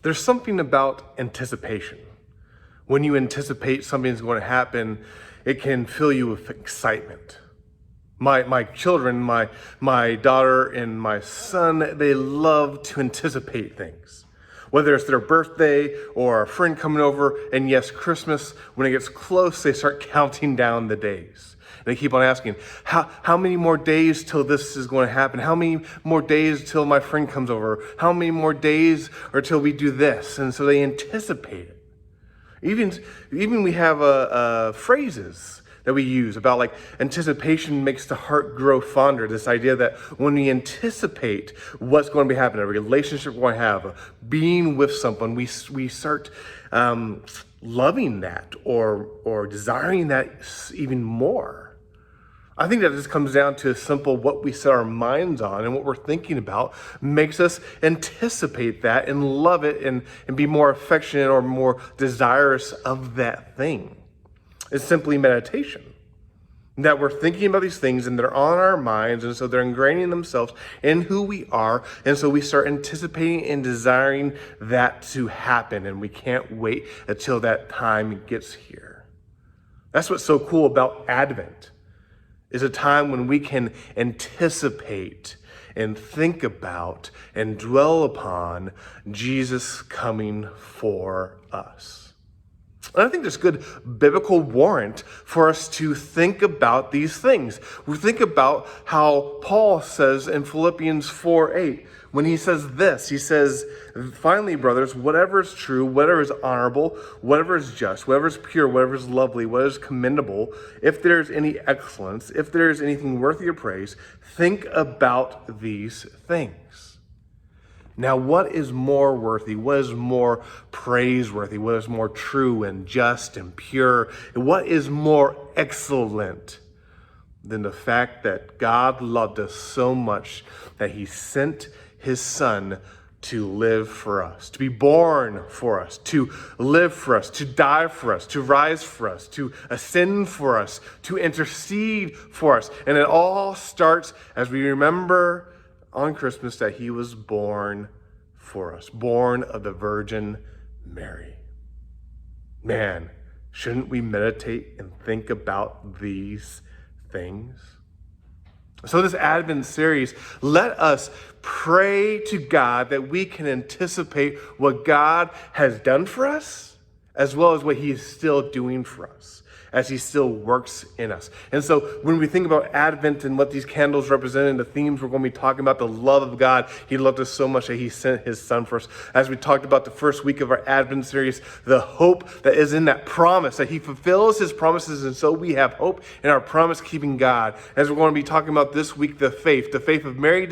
There's something about anticipation. When you anticipate something's going to happen, it can fill you with excitement. My children, my daughter and my son, they love to anticipate things. Whether it's their birthday or a friend coming over, and yes, Christmas, when it gets close, they start counting down the days. And they keep on asking, how many more days till this is going to happen? How many more days till my friend comes over? How many more days or till we do this? And so they anticipate it. Even we have phrases that we use about like anticipation makes the heart grow fonder. This idea that when we anticipate what's going to be happening, a relationship we're going to have, being with someone, we start loving that or desiring that even more. I think that just comes down to simple what we set our minds on and what we're thinking about makes us anticipate that and love it and be more affectionate or more desirous of that thing. It's simply meditation. That we're thinking about these things and they're on our minds, and so they're ingraining themselves in who we are, and so we start anticipating and desiring that to happen, and we can't wait until that time gets here. That's what's so cool about Advent. Is a time when we can anticipate and think about and dwell upon Jesus coming for us. And I think there's good biblical warrant for us to think about these things. We think about how Paul says in Philippians 4:8, when he says this, he says, finally, brothers, whatever is true, whatever is honorable, whatever is just, whatever is pure, whatever is lovely, whatever is commendable, if there's any excellence, if there's anything worthy of praise, think about these things. Now, what is more worthy? What is more praiseworthy? What is more true and just and pure? And what is more excellent than the fact that God loved us so much that he sent his son to live for us, to be born for us, to live for us, to die for us, to rise for us, to ascend for us, to intercede for us. And it all starts as we remember on Christmas that he was born for us, born of the Virgin Mary. Man, shouldn't we meditate and think about these things? So this Advent series, let us pray to God that we can anticipate what God has done for us, as well as what he is still doing for us, as he still works in us. And so when we think about Advent and what these candles represent and the themes we're going to be talking about, the love of God, he loved us so much that he sent his son for us. As we talked about the first week of our Advent series, the hope that is in that promise, that he fulfills his promises, and so we have hope in our promise-keeping God. As we're going to be talking about this week, the faith of Mary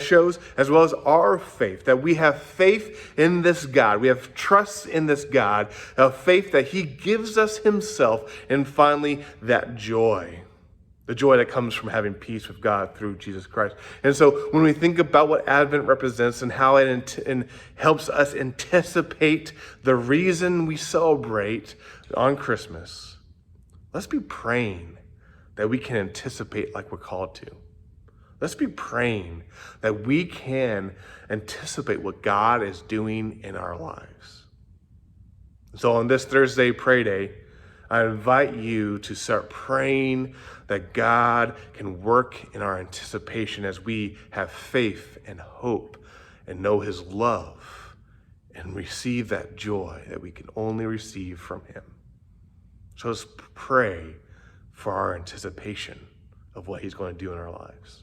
shows, as well as our faith, that we have faith in this God. We have trust in this God, a faith that he gives us himself. And finally, that joy, the joy that comes from having peace with God through Jesus Christ. And so when we think about what Advent represents and how it helps us anticipate the reason we celebrate on Christmas, let's be praying that we can anticipate like we're called to. Let's be praying that we can anticipate what God is doing in our lives. So on this Thursday Pray Day, I invite you to start praying that God can work in our anticipation as we have faith and hope and know his love and receive that joy that we can only receive from him. So let's pray for our anticipation of what he's going to do in our lives.